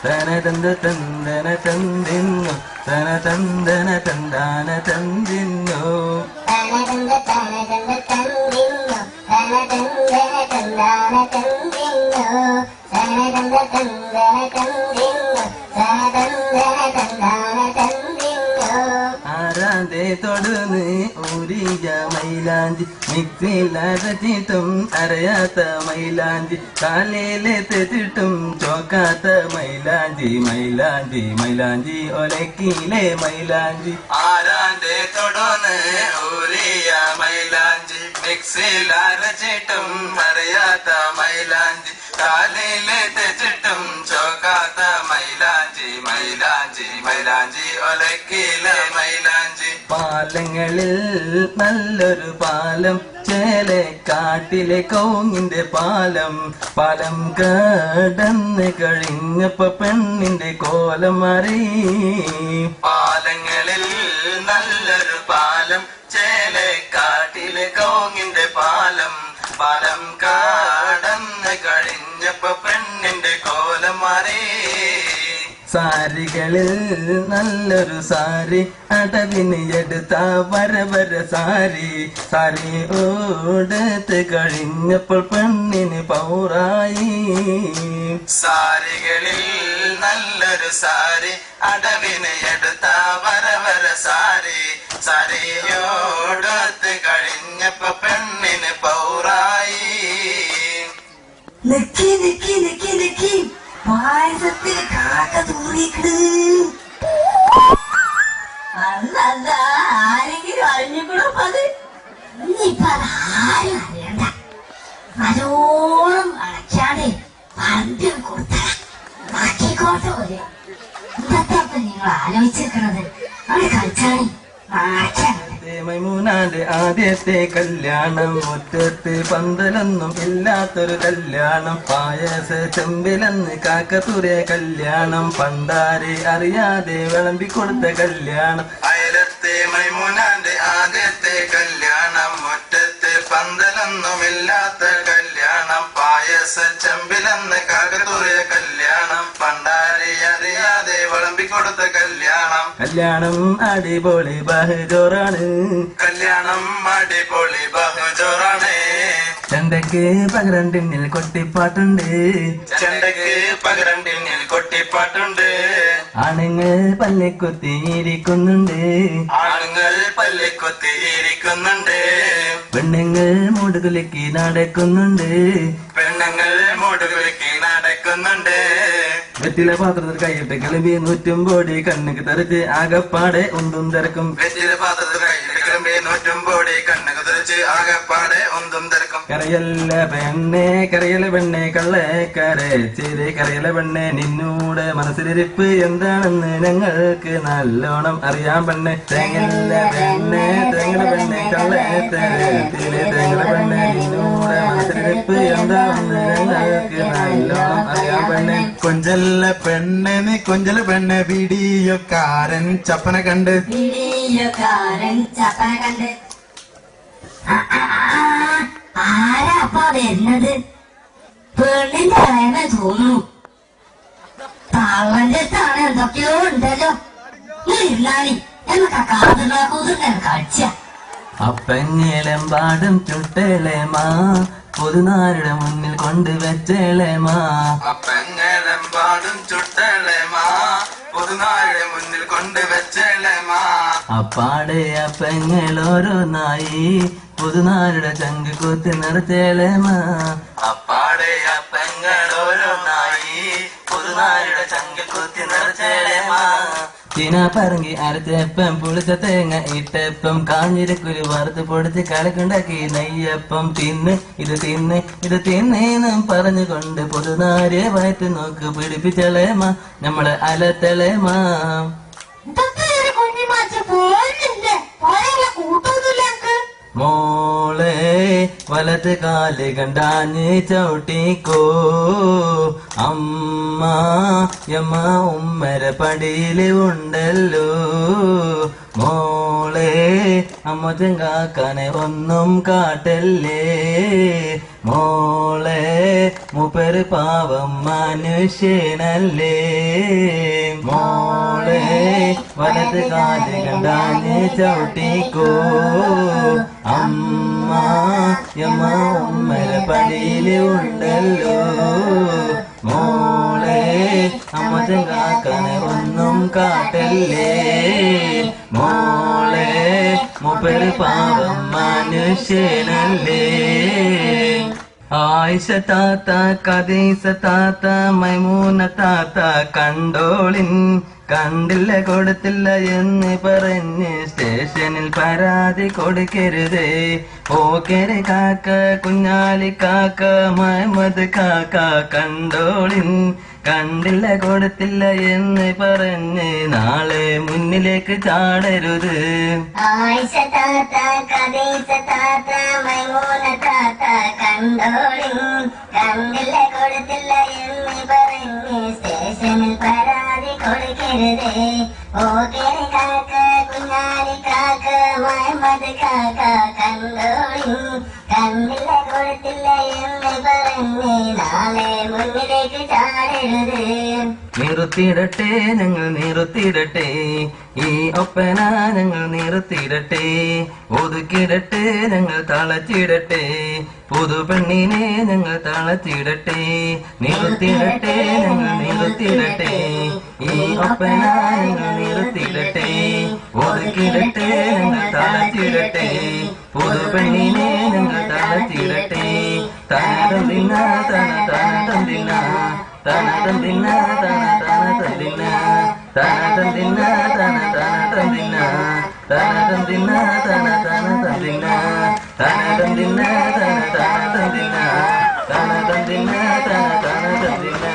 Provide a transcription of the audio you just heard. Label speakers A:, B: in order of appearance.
A: തന തന്ത തന്തന തന്തിന്നു തന തന്തന തന്താന തന്തിന്നു ആരാന്റെ തൊടുന്ന് ഊരിയ മൈലാഞ്ചി മിക്സിയിൽ അരച്ചിട്ടും അരയാത്ത മൈലാഞ്ചി കാലയിലെ തെറ്റിട്ടും ചോക്കാത്ത മൈലാഞ്ചി മൈലാഞ്ചി മൈലാഞ്ചി ഒലക്കിയിലെ മൈലാഞ്ചി ആരാന്റെ തൊടുന്ന് ഊരിയ മൈലാഞ്ചി മിക്സിയിൽ അരച്ചിട്ടും അരയാത്ത മൈലാഞ്ചി കാലയിലെ തെറ്റിട്ടും ചോക്കാത്ത മൈലാഞ്ചി മൈലാഞ്ചി മൈലാഞ്ചി ഒലക്കിയിലെ മൈലാഞ്ചി പാലങ്ങളിൽ നല്ലൊരു പാലം ചേലക്കാട്ടിലെ കൗങ്ങിന്റെ പാലം പാലം കടന്ന് കഴിഞ്ഞപ്പോ പെണ്ണിന്റെ കോലം മാറി പാലങ്ങളിൽ നല്ലൊരു പാലം ചേലക്കാട്ടിലെ കൗങ്ങിന്റെ പാലം പാലം കടന്ന് കഴിഞ്ഞപ്പോ പെണ്ണിന്റെ കോലം മാറി സാരികളിൽ നല്ലൊരു സാരി അടവിന് എടുത്ത വര സാരി സാരി ഓടത്ത് കഴിഞ്ഞപ്പോൾ പെണ്ണിന് പൗറായി സാരികളിൽ നല്ലൊരു സാരി അടവിന് എടുത്ത വര സാരി സാരിയോടത്ത് കഴിഞ്ഞപ്പോ പെണ്ണിന് പൗറായി
B: നിക്കി നിക്കി നിക്കി നിക്കി പായസത്തിൽ കാക്ക തൂറിയിട്ടുണ്ട്. അല്ല ആരെങ്കിലും അറിഞ്ഞിക്കണോ? അത് ഇനിയിപ്പൊ ആരും അറിയണ്ട. നല്ലോണം അടച്ചാടെ പന്തിൽ കൊടുത്ത ബാക്കിക്കോട്ടെ പോലെ ഇന്നത്തെ നിങ്ങൾ ആലോചിച്ചിരിക്കണത് അവിടെ കളിച്ചാണി മാറ്റാണ്.
A: മൈമൂനാന്റെ ആദ്യത്തെ കല്യാണം മുറ്റത്ത് പന്തലൊന്നും ഇല്ലാത്തൊരു കല്യാണം പായസ ചെമ്പിലെന്ന് കാക്കത്തൂരെ കല്യാണം പണ്ടാരെ അറിയാതെ വിളമ്പിക്കൊടുത്ത കല്യാണം അയലത്തെ മൈമൂനാന്റെ ആദ്യത്തെ കല്യാണം മുറ്റത്ത് പന്തലൊന്നും ഇല്ലാത്ത കല്യാണം പായസ ചെമ്പിലെന്ന് കാക്കത്തൂരെ കല്യാണം പണ്ടാരെ അറിയാതെ വിളമ്പിക്കൊടുത്ത കല്യാണം കല്യാണം അടിപൊളി ബഹജോറാണ് കല്യാണം അടിപൊളി ബഹജോറാണ് ചെണ്ടക്ക് പകരണ്ടിന്നിൽ കൊട്ടിപ്പാട്ടുണ്ട് ചെണ്ടക്ക് പകരണ്ടിന്നിൽ കൊട്ടിപ്പാട്ടുണ്ട് ആണുങ്ങൾ പല്ലിക്കുത്തിയിരിക്കുന്നുണ്ട് ആണുങ്ങൾ പല്ലിക്കുത്തിയിരിക്കുന്നുണ്ട് പെണ്ണുങ്ങൾ മൂടുകുലുക്കി നടക്കുന്നുണ്ട് പെണ്ണുങ്ങൾ മൂടുകുലുക്കി നടക്കുന്നുണ്ട് വെറ്റില പാത്രത്തിൽ കൈയിട്ട് കിളമ്പി 100 കോടി കണ്ണുക്ക് തെറിച്ച് ആകപ്പാടെ ഒന്നും തിരക്കും വെറ്റില പാത്രത്തിൽ കൈയിട്ട് കിളമ്പി 100 കോടി കണ്ണുക്ക് തെറിച്ച് ആകപ്പാടെ ഒന്നും തിരക്കും കരയല്ല പെണ്ണെ കള്ളേ കരച്ചിരി കരയല പെണ്ണെ നിന്നൂടെ മനസ്സിലിരിപ്പ് എന്താണെന്ന് ഞങ്ങൾക്ക് നല്ലോണം അറിയാൻ പെണ്ണെ തേങ്ങല പെണ്ണെ കള്ളേ തേങ്ങല പെണ്ണെ നിന്നൂടെ മനസ്സിലിരിപ്പ് എന്താണെന്ന് ഞങ്ങൾക്ക് നല്ലോണം അറിയാൻ പെണ്ണെ കൊഞ്ചല്ല പെണ്ണെ നീ കൊഞ്ചല പെണ്ണെ വീഡിയോക്കാരൻ ചപ്പനെ കണ്ട്
B: ആരാ അപ്പ വരുന്നത്? പെണ്ണിന്റെ അറിയാമേ തോന്നുന്നു. തള്ളന്റെ സ്ഥാനം എന്തൊക്കെയോ ഉണ്ടല്ലോ. ഇരുന്നാണി എന്നൊക്കെ കാതുള്ള കുതിർന്ന കളിച്ച
A: അപ്പഞ്ഞിലമ്പാടും ചുട്ടേളേമാ പുതുനാരുടെ മുന്നിൽ കൊണ്ടുവച്ചേളേമാ അപ്പഞ്ഞിലമ്പാടും ചുട്ടേളേമാ പുതുനാരുടെ മുന്നിൽ കൊണ്ടുവച്ചേളേമാ അപ്പാടെ അപ്പങ്ങൾ ഓരോന്നായി പുതുനാരുടെ ചങ്ക് കുത്തി നിറച്ചേളേമാ അപ്പാടെ അപ്പങ്ങൾ ഓരോന്നായി പുതുനാരുടെ ചങ്ക് കുത്തി നിറച്ചേളേമാ ചീന പറങ്കി അരച്ചപ്പം പുളിച്ച തേങ്ങ ഇട്ടപ്പം കാഞ്ഞിരക്കുരു വറുത്ത് പൊടിച്ച് കലക്കുണ്ടാക്കി നെയ്യപ്പം തിന്ന് ഇത് തിന്നേന്നും പറഞ്ഞുകൊണ്ട് പുതുനാരെ വയറ്റ് നോക്ക് പിടിപ്പിച്ചളേമാ നമ്മളെ അലത്തളേമാ മോളെ വലത്ത് കാല് കണ്ടാഞ്ഞ് ചവിട്ടിക്കോ അമ്മ ഉമ്മര പടിയില് ഉണ്ടല്ലോ മോളെ അമ്മ ചെങ്കാക്കനെ ഒന്നും കാട്ടല്ലേ മോളെ മൂപ്പര് പാവം മനുഷ്യനല്ലേ മോളെ വലത് കാല് കണ്ടാന് ചവിട്ടിക്കോ അമ്മ യമ്മ ഉമ്മര പടിയില് ഉണ്ടല്ലോ മോളെ അമ്മ ചെങ്കാക്കനെ ഒന്നും കാട്ടല്ലേ മോളെ മൂപ്പര് പാവം മനുഷ്യനല്ലേ ആയിഷ താത്ത കദീസ താത്ത മൈമൂന താത്ത കണ്ടോളിൻ കണ്ടില്ല കൊടുത്തില്ല എന്ന് പറഞ്ഞ് സ്റ്റേഷനിൽ പരാതി കൊടുക്കരുതേ പോക്കര് കാക്ക കുഞ്ഞാലി കാക്ക മുഹമ്മദ് കാക്ക കണ്ടോളിൻ കണ്ടില്ല കൊടുത്തില്ല എന്ന് പറഞ്ഞ് നാളെ മുന്നിലേക്ക് ചാടരുത്
B: ആയിഷ താത്ത കദീസ താത്ത മൈമൂന താത്ത കണ്ടോളിൻ കണ്ടില്ല കൊടുത്തില്ല എന്ന് പറഞ്ഞ് സ്റ്റേഷനിൽ പരാതി കൊടുക്കരുതേ പോകരി കാക്ക കുഞ്ഞാലി കാക്ക മുഹമ്മദ് കാക്ക കണ്ടോളിൻ കണ്ടില്ല കൊടുത്തില്ല എന്ന് പറഞ്ഞ് നാളെ മുന്നിലേക്ക് ചാടരുത്
A: നിർത്തിയിടട്ടെ ഞങ്ങൾ നിർത്തിയിടട്ടെ ഈ ഒപ്പന ഞങ്ങൾ നിർത്തിയിടട്ടെ ഒതുക്കിയിടട്ടെ ഞങ്ങൾ തളച്ചിടട്ടെ പുതുപെണ്ണിനെ ഞങ്ങൾ തളച്ചിടട്ടെ നിർത്തിയിടട്ടെ ഞങ്ങൾ നിർത്തിയിടട്ടെ ഈ ഒപ്പന ഞങ്ങൾ നിർത്തിയിടട്ടെ ഒതുക്കിയിടട്ടെ ഞങ്ങൾ തളച്ചിടട്ടെ പുതുപെണ്ണിനെ ഞങ്ങൾ തളച്ചിടട്ടെ തനതന്തിന തന തനതന്തിന തനതന്തിന തന തനതന്തിന തനതന്തിന തന തനതന്തിന തനതന്തിന തന തനതന്തിന തനതന്തിന തന തനതന്തിന തനതന്തിന തന തനതന്തിന